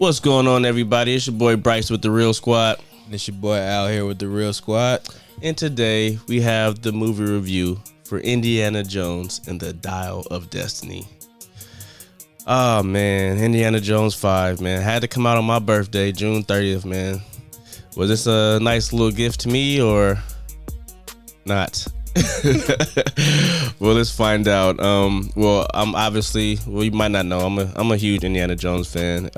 What's going on, everybody? It's your boy Bryce with the Real Squad. And it's your boy Al here with the Real Squad. And today we have the movie review for Indiana Jones and the Dial of Destiny. Oh man, Indiana Jones 5, man. Had to come out on my birthday, June 30th, man. Was this a nice little gift to me or not? Well, let's find out. Well, I'm obviously, well, you might not know, I'm a huge Indiana Jones fan.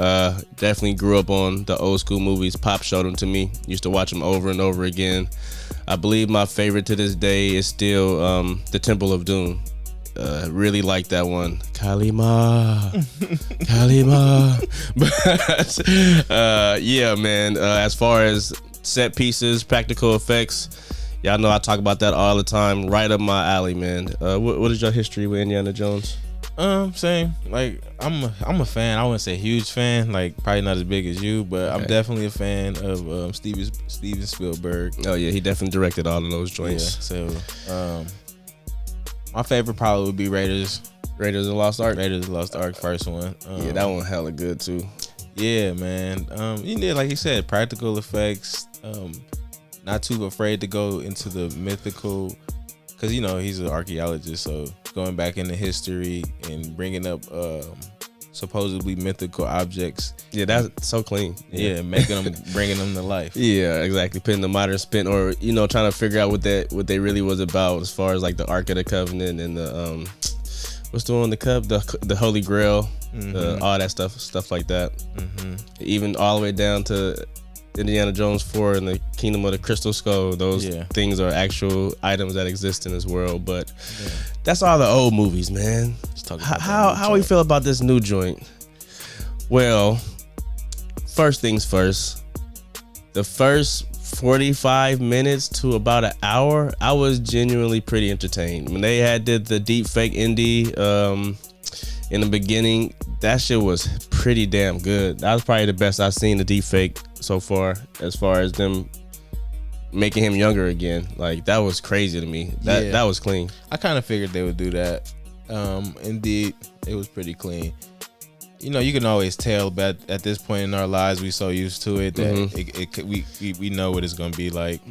Definitely grew up on the old school movies. Pop showed them to me. Used to watch them over and over again. I believe my favorite to this day is still the Temple of Doom. Really like that one. Kalima. But yeah, man. As far as set pieces, practical effects, y'all know I talk about that all the time. Right up my alley, man. What is your history with Indiana Jones? Same. Like I'm a fan. I wouldn't say huge fan. Like probably not as big as you, but okay. I'm definitely a fan of Steven Spielberg. Oh yeah, he definitely directed all of those joints. Yeah. So my favorite probably would be Raiders of the Lost Ark. Raiders of the Lost Ark, first one. Yeah, that one hella good too. Yeah, man. You did, like you said, practical effects. Not too afraid to go into the mythical, because you know he's an archaeologist, so going back into history and bringing up supposedly mythical objects. Yeah, that's so clean. Yeah, bringing them to life. Yeah, exactly. Putting the modern spin, or trying to figure out what they really was about, as far as like the Ark of the Covenant and the what's the one, the Holy Grail, all that stuff like that. Mm-hmm. Even all the way down to Indiana Jones 4 and the Kingdom of the Crystal Skull. Those things are actual items that exist in this world. But that's all the old movies, man. How we feel about this new joint? Well, first things first. The first 45 minutes to about an hour, I was genuinely pretty entertained. When they did the deep fake Indy in the beginning, that shit was pretty damn good. That was probably the best I've seen the deep fake so far, as far as them making him younger again. Like, that was crazy to me. That was clean. I kind of figured they would do that. Indeed, it was pretty clean. You can always tell, but at this point in our lives, we so used to it that we know what it's gonna be like.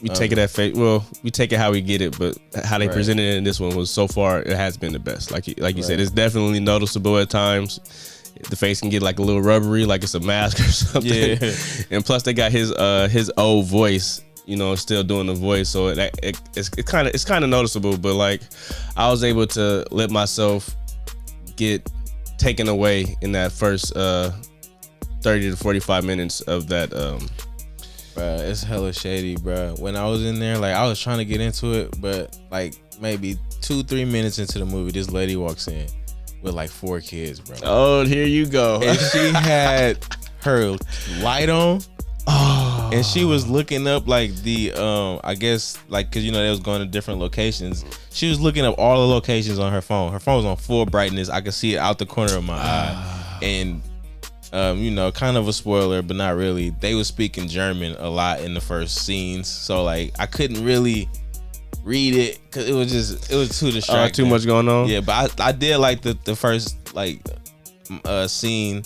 We take it at face. Well, we take it how we get it, but how they presented it in this one was, so far, it has been the best. Like you said, it's definitely noticeable at times. The face can get like a little rubbery, like it's a mask or something. Yeah. And plus, they got his old voice, still doing the voice, so it's kind of noticeable. But like, I was able to let myself get taken away in that first 30 to 45 minutes of that. Bruh, it's hella shady, bruh. When I was in there, like, I was trying to get into it, but like maybe 2-3 minutes into the movie, this lady walks in with like 4 kids, bro. Oh, here you go. And she had her light on. Oh. And she was looking up like the I guess, like, cause they was going to different locations. She was looking up all the locations on her phone. Her phone was on full brightness. I could see it out the corner of my eye. And kind of a spoiler, but not really. They was speaking German a lot in the first scenes, so like I couldn't really read it because it was too distracting. Too much going on. Yeah, but I did like the first like scene,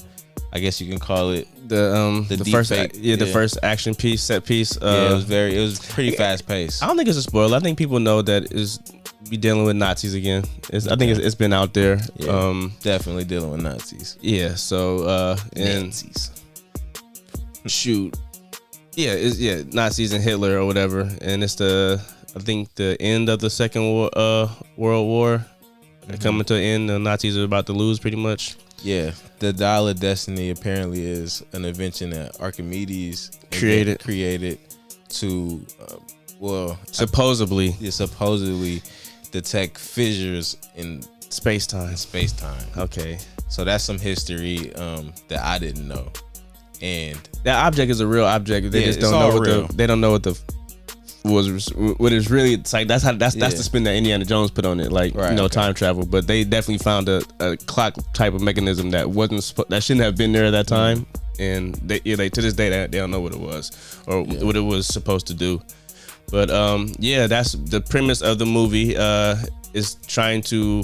I guess you can call it, the first fake, the first action piece, set piece. It was pretty fast paced. I don't think it's a spoiler. I think people know that is be dealing with Nazis again. I think it's been out there. Yeah, definitely dealing with Nazis. Yeah. So Nazis. Shoot. Yeah. Nazis and Hitler or whatever, and it's I think the end of the Second World War. Coming to an end. The Nazis are about to lose, pretty much. Yeah, the Dial of Destiny apparently is an invention that Archimedes created to, supposedly detect fissures in space-time. Okay, so that's some history that I didn't know, and that object is a real object. They just don't know they don't know what what it's really. It's like that's the spin that Indiana Jones put on it, like time travel. But they definitely found a clock type of mechanism that that shouldn't have been there at that time, and they to this day they don't know what it was or what it was supposed to do. But that's the premise of the movie. Is trying to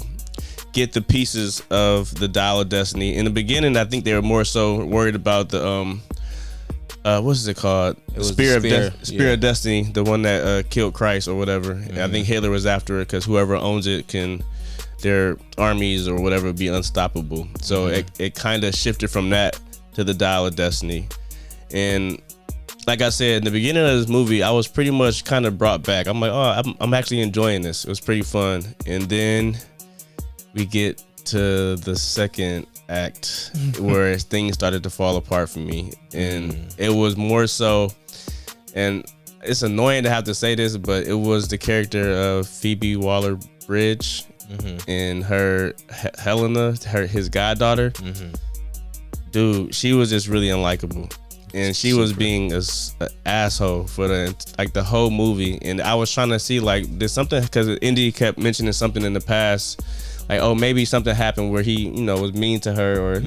get the pieces of the Dial of Destiny. In the beginning, I think they were more so worried about the what's it called? It was Spear of the Spear of Destiny, the one that killed Christ or whatever. I think Hitler was after it because whoever owns it can, their armies or whatever, be unstoppable. So it kind of shifted from that to the Dial of Destiny. And like I said, in the beginning of this movie, I was pretty much kind of brought back. I'm like, oh, I'm actually enjoying this. It was pretty fun. And then we get to the second act where things started to fall apart for me. And it was more so, and it's annoying to have to say this, but it was the character of Phoebe Waller-Bridge and her Helena, his goddaughter. Dude, she was just really unlikable. And she was being an asshole for the whole movie. And I was trying to see, like, there's something, because Indy kept mentioning something in the past, like, oh, maybe something happened where he, was mean to her, or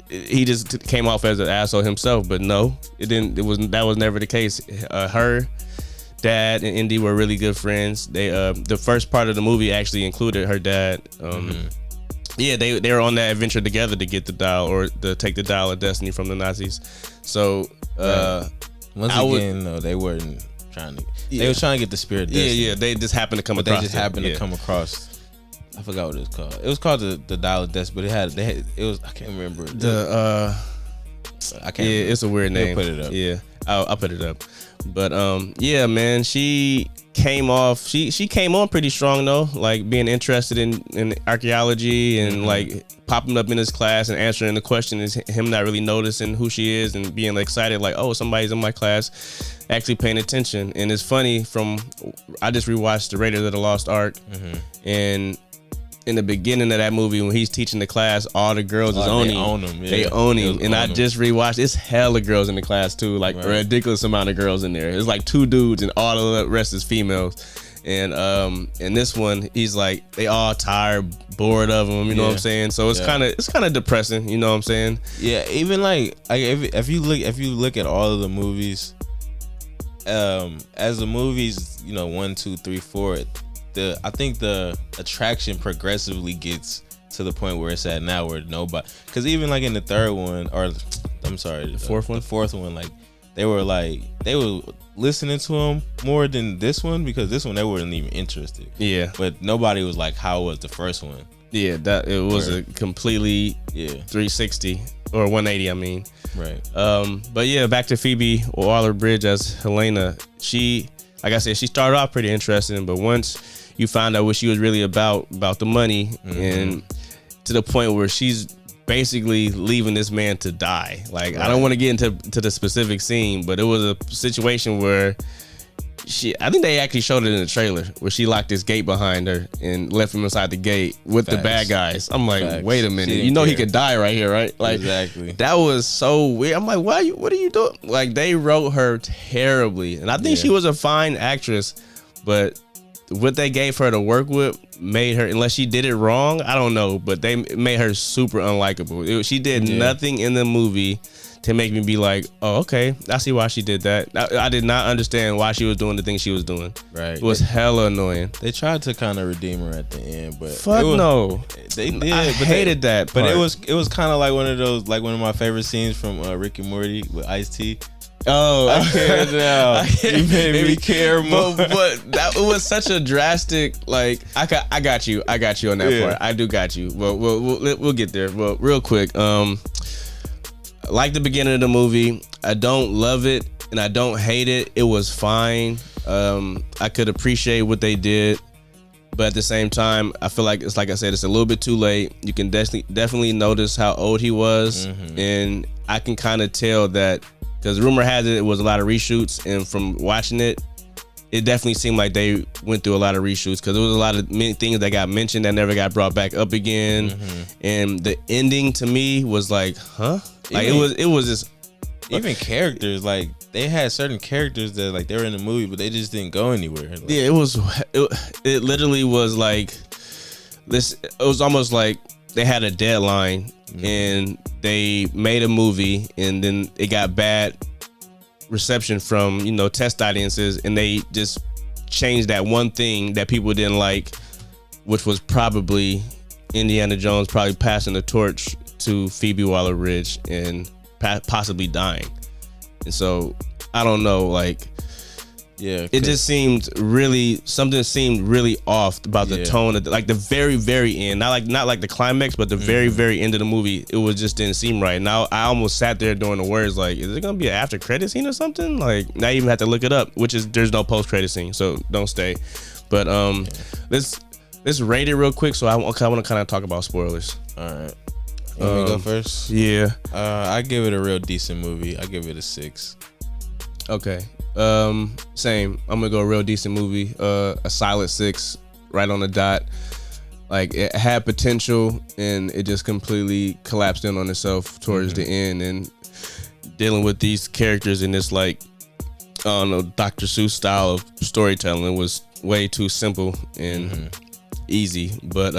he just came off as an asshole himself. But no, it didn't. That was never the case. Her dad and Indy were really good friends. They the first part of the movie actually included her dad. Yeah, they were on that adventure together to get the dial, or to take the Dial of Destiny from the Nazis. So once again, no, they weren't trying to. They were trying to get the Spirit of Destiny. Yeah. They just happened to come but across. They just happened to come across. I forgot what it was called. It was called the Dial of Destiny, but it was I can't remember. I can't. Yeah, remember. it's a weird name. Put it up. Yeah, I'll put it up. But yeah, man, she came off. She came on pretty strong though, like being interested in archaeology and like popping up in his class and answering the question, is him not really noticing who she is and being excited, like, oh, somebody's in my class, actually paying attention. And it's funny, I just rewatched the Raiders of the Lost Ark, and in the beginning of that movie, when he's teaching the class, all the girls is on him. They own him. And I just rewatched. It's hella girls in the class too, like a ridiculous amount of girls in there. It's like 2 dudes and all of the rest is females. And in this one, he's like, they all tired, bored of him. You know what I'm saying? So it's kind of depressing. You know what I'm saying? Yeah. Even like if you look at all of the movies, as the movies, 1, 2, 3, 4. I think the attraction progressively gets to the point where it's at now, where nobody, because even like in the third one, or I'm sorry, the fourth one, like they were listening to him more than this one, because this one they weren't even interested. Yeah, but nobody was like, how was the first one? Yeah, that it was a completely 360 or 180. I mean, right. But yeah, back to Phoebe Waller-Bridge as Helena. She, like I said, she started off pretty interesting, but once you find out what she was really about the money, and to the point where she's basically leaving this man to die. Like, I don't want to get into the specific scene, but it was a situation where I think they actually showed it in the trailer, where she locked this gate behind her and left him inside the gate with the bad guys. I'm like, wait a minute, he could die right here, right? Like, exactly. That was so weird. I'm like, what are you doing? Like, they wrote her terribly, and I think she was a fine actress, but what they gave her to work with made her, unless she did it wrong, I don't know, but they made her super unlikable. She did nothing in the movie to make me be like, oh, okay, I see why she did that. I did not understand why she was doing the things she was doing. Right. It was hella annoying. They tried to kind of redeem her at the end, but no. They did. I hated that part. But it was kind of like one of my favorite scenes from Rick and Morty with Ice-T. Oh, I care now. You made me care more. But that was such a drastic, like, I got you on that part. I do got you. Well, we'll get there. Well, real quick, like the beginning of the movie, I don't love it and I don't hate it. It was fine. I could appreciate what they did, but at the same time, I feel like I said, it's a little bit too late. You can definitely notice how old he was, and I can kind of tell that. Because rumor has it was a lot of reshoots, and from watching it, it definitely seemed like they went through a lot of reshoots, because there was a lot of things that got mentioned that never got brought back up again. And the ending to me was like, huh? Like, it was just even characters, like they had certain characters that like they were in the movie, but they just didn't go anywhere. Like, yeah, it literally was like this. It was almost like they had a deadline. And they made a movie, and then it got bad reception from test audiences, and they just changed that one thing that people didn't like, which was probably Indiana Jones probably passing the torch to Phoebe Waller-Bridge and possibly dying. And so I don't know, like, yeah, it just seemed really, something seemed really off about the tone of like the very, very end. Not like the climax, but the very, very end of the movie. It was just didn't seem right. Now I almost sat there during the words like, is it gonna be an after credit scene or something? Like, I even had to look it up, which is there's no post credit scene, so don't stay. But let's rate it real quick. So I want to kind of talk about spoilers. All right. You want me to go first? Yeah. I give it a real decent movie. I give it a 6. Okay. Same. I'm gonna go a real decent movie. A solid 6, right on the dot. Like, it had potential and it just completely collapsed in on itself towards the end. And dealing with these characters in this, like, I don't know, Dr. Seuss style of storytelling was way too simple and easy. But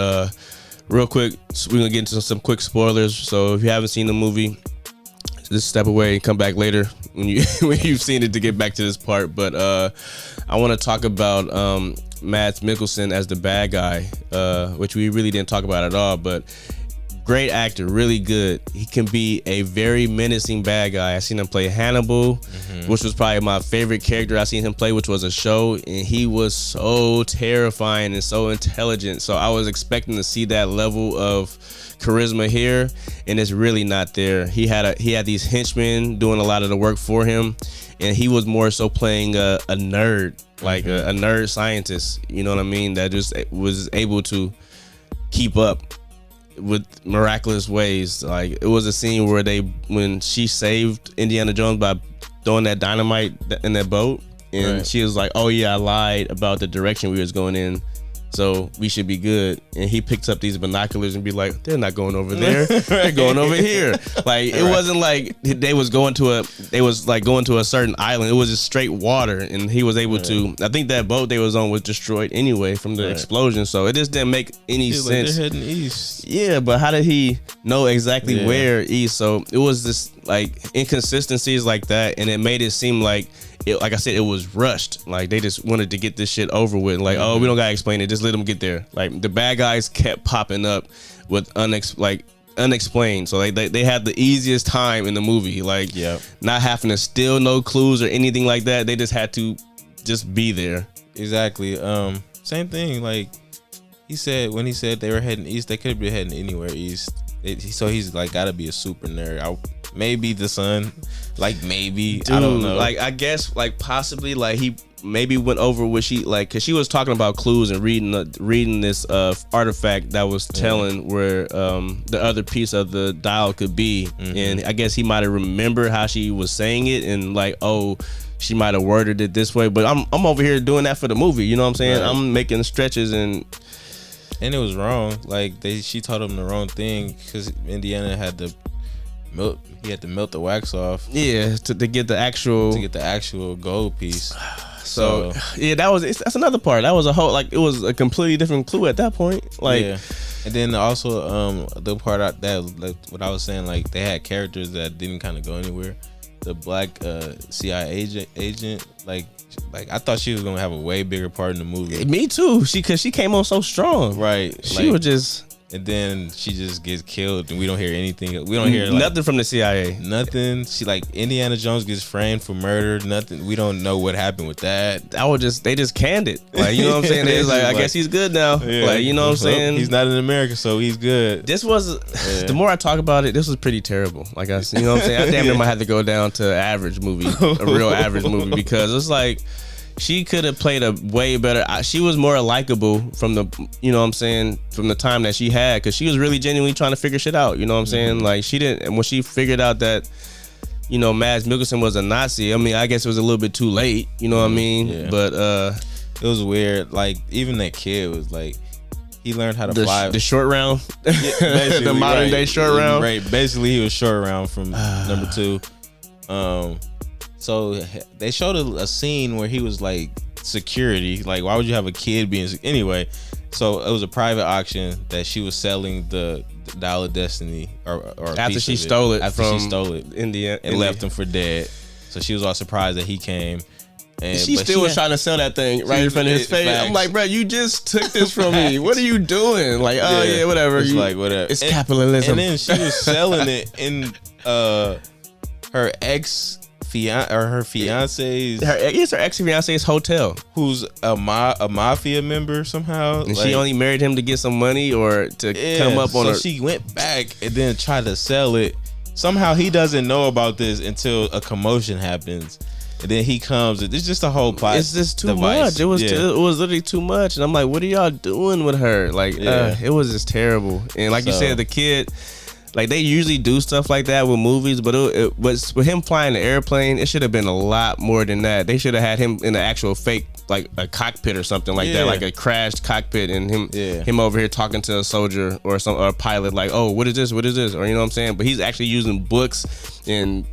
real quick, we're gonna get into some quick spoilers. So if you haven't seen the movie, just step away and come back later when you've seen it to get back to this part. But I want to talk about Mads Mikkelsen as the bad guy, which we really didn't talk about at all. But great actor, really good. He can be a very menacing bad guy. I seen him play Hannibal, which was probably my favorite character I seen him play, which was a show, and he was so terrifying and so intelligent. So I was expecting to see that level of charisma here, and it's really not there. He had these henchmen doing a lot of the work for him, and he was more so playing a nerd, like a nerd scientist. You know what I mean? That just was able to keep up with miraculous ways. Like, it was a scene where when she saved Indiana Jones by throwing that dynamite in that boat, and she was like, "Oh yeah, I lied about the direction we was going in, so we should be good." And he picks up these binoculars and be like, "They're not going over there. They're going over here." Like, it wasn't like they was going to a certain island. It was just straight water, and he was able to. I think that boat they was on was destroyed anyway from the explosion, so it just didn't make any sense. Like, they're heading east. Yeah, but how did he know exactly where east? So it was this like inconsistencies like that, and it made it seem like, like I said, it was rushed. Like, they just wanted to get this shit over with. Like, oh, we don't gotta explain it. Just let them get there. Like, the bad guys kept popping up with unexplained. So they had the easiest time in the movie. Like, not having to steal no clues or anything like that. They just had to just be there. Exactly. Same thing. Like, when he said they were heading east, they could be heading anywhere east. So he's like gotta be a super nerd. Maybe the son, like, maybe. Dude, I don't know. Like, I guess, like, possibly, like, he maybe went over what she, like, because she was talking about clues and reading this artifact that was telling where the other piece of the dial could be. And I guess he might have remembered how she was saying it, and like, oh, she might have worded it this way. But I'm over here doing that for the movie. You know what I'm saying? Right. I'm making stretches and it was wrong. Like, she taught him the wrong thing because Indiana had to melt. He had to melt the wax off. Yeah, to get the actual gold piece. So yeah, that's another part. That was a whole, like, it was a completely different clue at that point. Like, yeah. And then also the part that, like, what I was saying, like, they had characters that didn't kind of go anywhere. The black CIA agent, like I thought she was gonna have a way bigger part in the movie. Me too. Because she came on so strong. Right. She was just. And then she just gets killed, and we don't hear anything. We don't hear nothing from the CIA. Nothing. She, like, Indiana Jones gets framed for murder. Nothing. We don't know what happened with that. They just canned it. Like, you know what I'm saying? It's like, I guess he's good now. Yeah. Like, you know what I'm saying? He's not in America, so he's good. This was the more I talk about it, this was pretty terrible. Like, you know what I'm saying? I damn near might have to go down to average movie, a real average movie, because it's like, she could have played a way better. She was more likable from the, you know what I'm saying, from the time that she had, because she was really genuinely trying to figure shit out. You know what I'm saying? Like, she didn't, and when she figured out that, you know, Mads Mikkelsen was a Nazi, I mean, I guess it was a little bit too late. You know what I mean? Yeah. But it was weird. Like, even that kid was like, he learned how to fly. The short round, the modern day short round. Right. Basically, he was short round from number 2. So they showed a scene where he was like security. Like, why would you have a kid being anyway? So it was a private auction that she was selling the Dial of Destiny or after she stole it Indiana and left him for dead. So she was all surprised that he came, And she still was trying to sell that thing right in front of his face. Facts. I'm like, bro, you just took this from me. What are you doing? Like, oh yeah, whatever. It's like whatever. It's capitalism. And then she was selling it in her fiance's. Her ex-fiance's hotel, who's a mafia member somehow, and she only married him to get some money or to come up on. So she went back and then tried to sell it. Somehow he doesn't know about this until a commotion happens. And then he comes. It's just a whole plot. It's just too much. It was literally too much. And I'm like, what are y'all doing with her? Like, it was just terrible. And like you said, the kid, like they usually do stuff like that with movies, but it was with him flying the airplane. It should have been a lot more than that. They should have had him in an actual fake, like a cockpit or something like that, like a crashed cockpit, and him over here talking to a soldier or a pilot, like, oh, what is this? What is this? Or you know what I'm saying? But he's actually using books and.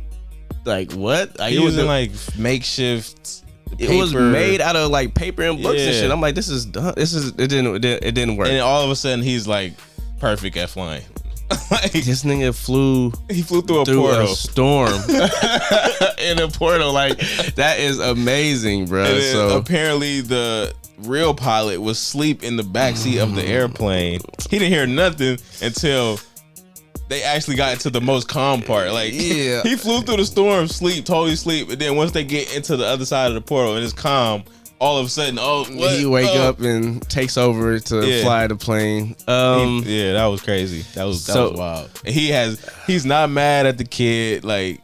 Like what? Like, he was in like makeshift. It was made out of like paper and books and shit. I'm like, this is it didn't work. And then all of a sudden he's like perfect at flying. Like, this nigga flew through a portal. A storm in a portal. Like that is amazing, bro. And so apparently the real pilot was asleep in the backseat of the airplane. He didn't hear nothing until they actually got into the most calm part. Like, he flew through the storm, totally sleep, and then once they get into the other side of the portal and it's calm, all of a sudden, he wake up and takes over to fly the plane. That was crazy. That was wild. And he's not mad at the kid. Like,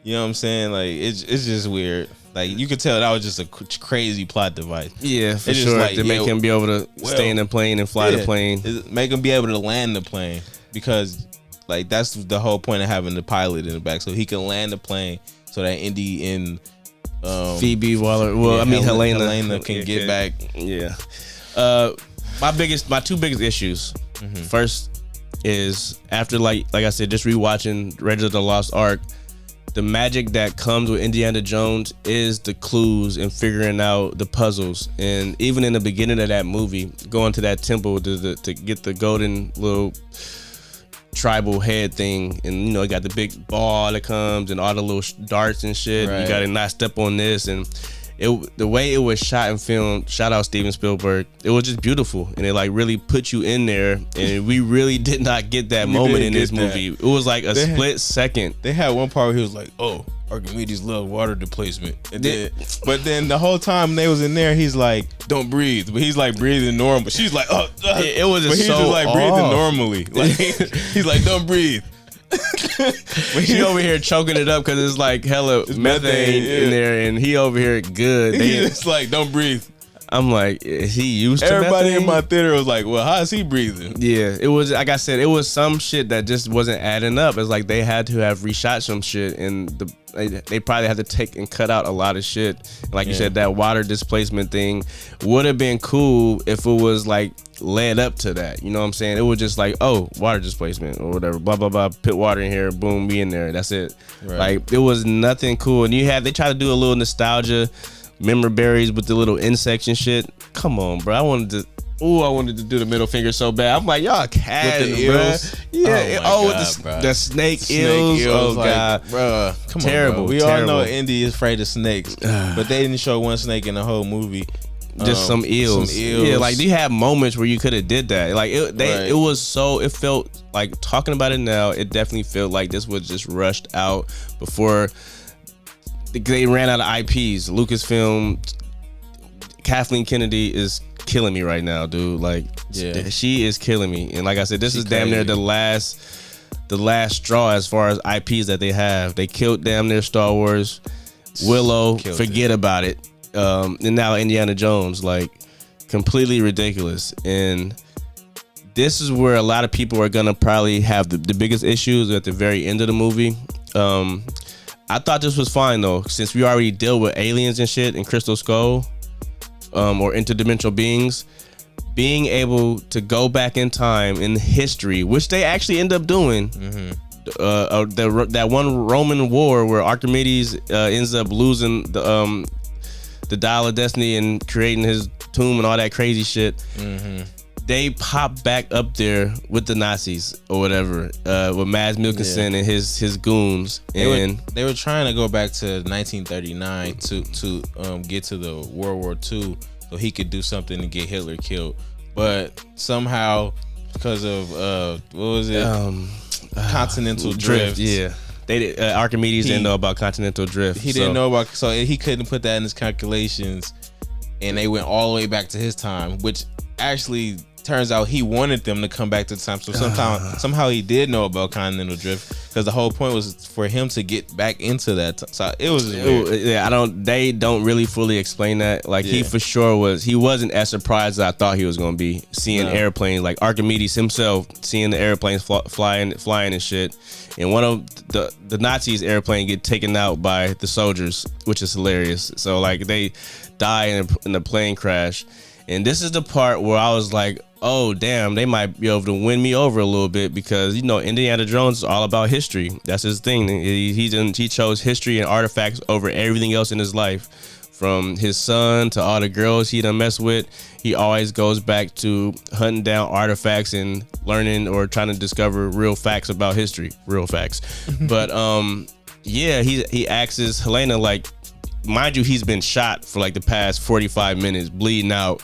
you know what I'm saying? Like, it's just weird. Like, you could tell that was just a crazy plot device. Yeah, for sure. Like, to make him be able to stay in the plane and fly the plane. Make him be able to land the plane, because like that's the whole point of having the pilot in the back, so he can land the plane, so that Indy and Phoebe Waller, Helena can get back. Yeah. My two biggest issues. First is after like I said, just rewatching Raiders of the Lost Ark. The magic that comes with Indiana Jones is the clues and figuring out the puzzles. And even in the beginning of that movie, going to that temple to get the golden little tribal head thing, and you know, it got the big ball that comes and all the little darts and shit. Right. You gotta not step on this, and the way it was shot and filmed, shout out Steven Spielberg, it was just beautiful, and it like really put you in there, and we really did not get that moment in this movie. It was like a split second. They had one part where he was like, oh, Archimedes love water displacement, and but then the whole time they was in there, he's like, don't breathe, but he's like breathing normal. She's like, oh, it was just, but he's so just like off. Breathing normally. Like he's like, don't breathe. But he over here choking it up because it's like hella methane in there, and he over here good. He's like, don't breathe. I'm like, is he used to everybody methane? In my theater was like, well, how is he breathing? Yeah, it was, like I said, it was some shit that just wasn't adding up. It's like they had to have reshot some shit, and they probably had to take and cut out a lot of shit. And like you said, that water displacement thing would have been cool if it was like led up to that. You know what I'm saying? It was just like, oh, water displacement or whatever, blah blah blah, put water in here, boom, be in there. That's it. Right. Like it was nothing cool. And they tried to do a little nostalgia, memorabilia with the little insects and shit. Come on, bro. I wanted to do the middle finger so bad. I'm like, y'all catty, bro. Yeah. With the snake eels. Oh god, bro. Come terrible. On, bro. We all know Indy is afraid of snakes, but they didn't show one snake in the whole movie. Just some eels. Yeah, like they had moments where you could have did that. Like it was so. It felt like, talking about it now, it definitely felt like this was just rushed out before they ran out of IPs. Lucasfilm, Kathleen Kennedy is killing me right now, dude. Like, she is killing me. And like I said, this is damn near the last straw as far as IPs that they have. They killed damn near Star Wars, Willow, forget about it. And now Indiana Jones, like, completely ridiculous. And this is where a lot of people are gonna probably have the biggest issues at the very end of the movie. I thought this was fine though, since we already deal with aliens and shit in Crystal Skull, or interdimensional beings. Being able to go back in time in history, which they actually end up doing. That one Roman war where Archimedes ends up losing the Dial of Destiny and creating his tomb and all that crazy shit. they popped back up there with the Nazis or whatever, with Mads Mikkelsen and his goons. They were trying to go back to 1939 to get to the World War II so he could do something to get Hitler killed. But somehow, because of what was it? Continental drift. Yeah. They Archimedes didn't know about continental drift. He didn't know about, so he couldn't put that in his calculations, and they went all the way back to his time, which actually turns out he wanted them to come back to the time. So somehow he did know about continental drift, because the whole point was for him to get back into that. So it was weird. Yeah, they don't really fully explain that. Like he for sure he wasn't as surprised as I thought he was gonna be seeing airplanes, like Archimedes himself seeing the airplanes flying and shit. And one of the Nazis' airplane get taken out by the soldiers, which is hilarious. So like they die in a plane crash. And this is the part where I was like, oh, damn, they might be able to win me over a little bit, because, you know, Indiana Jones is all about history. That's his thing. He chose history and artifacts over everything else in his life. From his son to all the girls he done messed with, he always goes back to hunting down artifacts and learning or trying to discover real facts about history. Real facts. But, yeah, he asks Helena, like, mind you, he's been shot for like the past 45 minutes, bleeding out.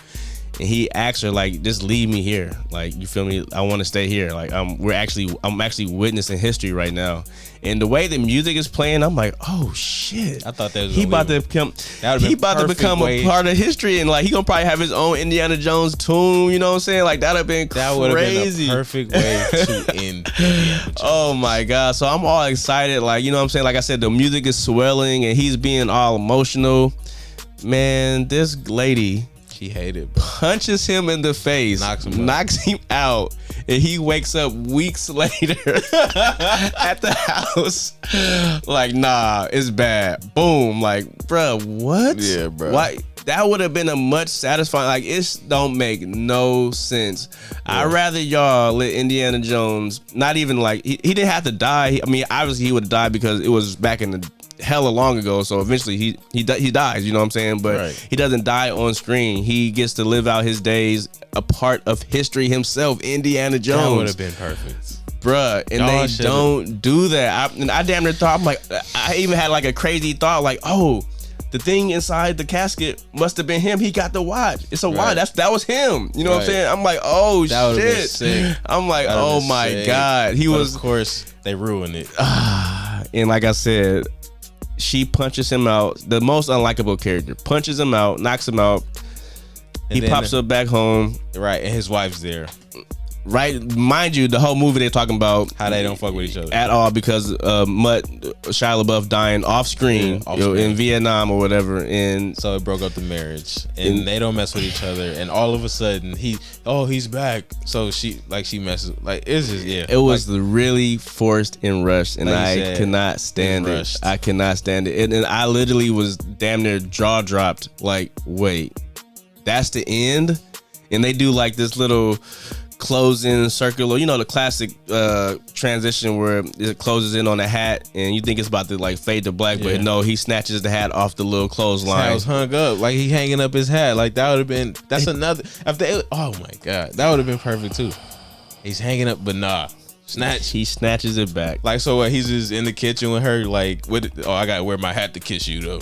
And he asks her, like, just leave me here. Like, you feel me? I want to stay here. Like, I'm actually witnessing history right now. And the way the music is playing, I'm like, oh shit. I thought that was he about to become a part of history, and like he gonna probably have his own Indiana Jones tomb. You know what I'm saying? Like that'd have been crazy. That would have been a perfect way to end Indiana Jones. Oh my god. So I'm all excited. Like, you know what I'm saying? Like I said, the music is swelling and he's being all emotional. Man, this lady, she hated, punches him in the face, knocks him out, and he wakes up weeks later at the house. Like, nah, it's bad. Boom. Like, bruh, what? Yeah, bro. Why? That would have been a much satisfying. Like, it don't make no sense. Yeah. I'd rather y'all let Indiana Jones, not even like, he didn't have to die. I mean, obviously he would have died because it was back in the hella long ago, so eventually he dies, you know what I'm saying? But he doesn't die on screen. He gets to live out his days a part of history himself. Indiana Jones. That would have been perfect, bruh. And y'all they don't do that. I damn near thought, I'm like, I even had like a crazy thought, like, oh, the thing inside the casket must have been him. He got the watch. It's a watch. That was him. You know what I'm saying? I'm like, oh that shit. Sick. I'm like, oh my sick. God. But of course they ruined it. And like I said, she punches him out. The most unlikable character. Punches him out, knocks him out. And he pops up back home. Right, and his wife's there. Right, mind you, the whole movie they're talking about how they don't fuck with each other at all, because Shia LaBeouf dying off screen, in Vietnam or whatever, and so it broke up the marriage. And they don't mess with each other. And all of a sudden, he's back. So she messes. Like, it's just It was really forced and rushed, and I cannot stand it. I cannot stand it. And I literally was damn near jaw dropped. Like, wait, that's the end? And they do like this little closing circular, you know, the classic transition where it closes in on the hat and you think it's about to like fade to black, but no, he snatches the hat off the little clothesline. His hat was hung up, like he hanging up his hat. Like that would have been, oh my god, that would have been perfect too. He's hanging up, but nah, he snatches it back. Like, so what, he's just in the kitchen with her, like, I gotta wear my hat to kiss you though.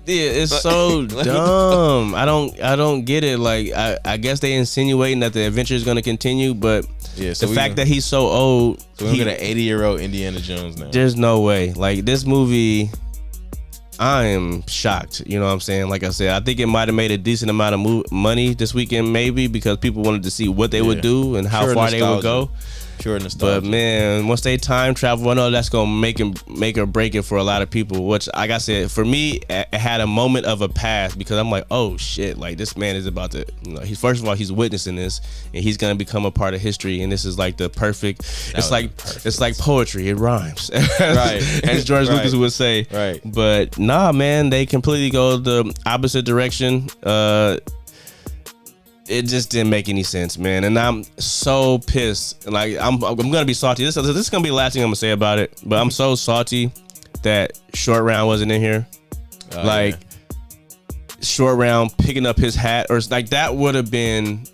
Yeah, it's so dumb. I don't get it. Like, I guess they insinuating that the adventure is going to continue, but the fact that he's so old, so we got an 80-year-old Indiana Jones now. There's no way. Like, this movie, I am shocked. You know what I'm saying? Like I said, I think it might have made a decent amount of money this weekend, maybe because people wanted to see what they would do and how far they would go. Pure nostalgia. But man, once they time travel, I know that's gonna make or break it for a lot of people. Which, like I said, for me, it had a moment of a past, because I'm like, oh shit, like this man is about to, you know, first of all, he's witnessing this, and he's gonna become a part of history, and this is like the perfect. It's like poetry. It rhymes, right? As George Lucas would say. Right. But nah, man, they completely go the opposite direction. It just didn't make any sense, man, and I'm so pissed. Like, I'm gonna be salty. This is gonna be the last thing I'm gonna say about it. But I'm so salty that Short Round wasn't in here. Short Round picking up his hat, or like that would have been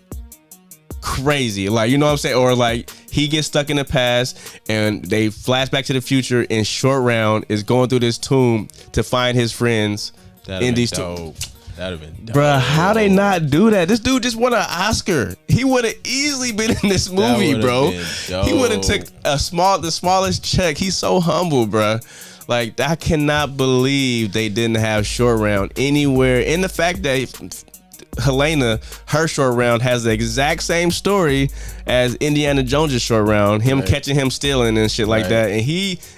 crazy. Like, you know what I'm saying? Or like he gets stuck in the past and they flash back to the future and Short Round is going through this tomb to find his friends in these tombs. That'd have been dope. Bruh, how they not do that? This dude just won an Oscar. He would have easily been in this movie, bro. He would have took the smallest check. He's so humble, bruh. Like, I cannot believe they didn't have Short Round anywhere. And the fact that Helena, her Short Round, has the exact same story as Indiana Jones' Short Round. Him catching him stealing and shit like that. And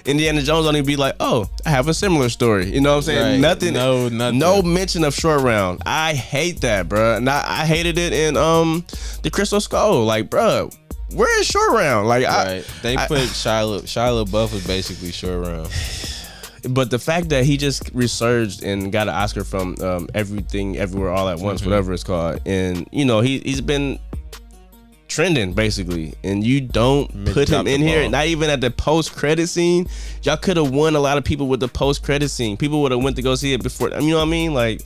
Indiana Jones only be like, oh, I have a similar story. You know what I'm saying? Nothing. No mention of Short Round. I hate that, bro. And I hated it in the Crystal Skull. Like, bro, where is Short Round? Like, they put Shia LaBeouf was basically Short Round. But the fact that he just resurged and got an Oscar from Everything Everywhere All at Once, whatever it's called, and you know he's been trending basically, and you don't put him in here, not even at the post-credit scene. Y'all could have won a lot of people with the post-credit scene. People would have went to go see it before. You know what I mean? Like,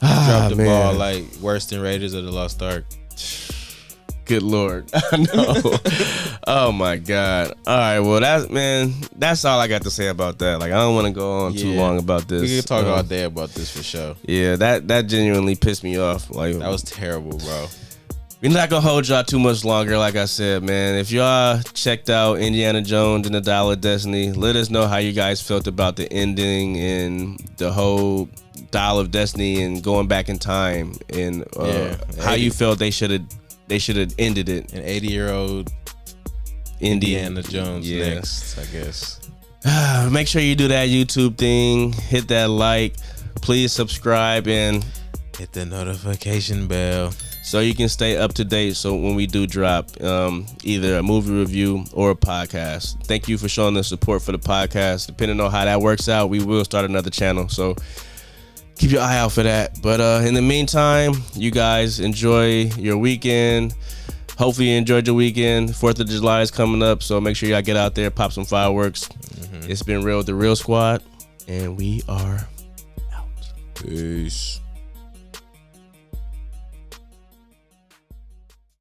dropped the ball like worse than Raiders of the Lost Ark. Good Lord. I know. Oh my God. All right. Well, that's all I got to say about that. Like, I don't want to go on too long about this. We can talk all day about this for sure. Yeah, that genuinely pissed me off. Like, that was terrible, bro. We're not gonna hold y'all too much longer. Like I said, man, if y'all checked out Indiana Jones and the Dial of Destiny, let us know how you guys felt about the ending and the whole Dial of Destiny and going back in time, and how you felt they should have ended it. An 80-year-old Indiana Jones next, I guess. Make sure you do that YouTube thing. Hit that like. Please subscribe and hit the notification bell so you can stay up to date. So when we do drop either a movie review or a podcast. Thank you for showing the support for the podcast. Depending on how that works out, we will start another channel. So keep your eye out for that. But in the meantime, you guys enjoy your weekend. Hopefully you enjoyed your weekend. 4th of July is coming up, so make sure y'all get out there, pop some fireworks. It's been real with the Real Squad, and we are out. Peace.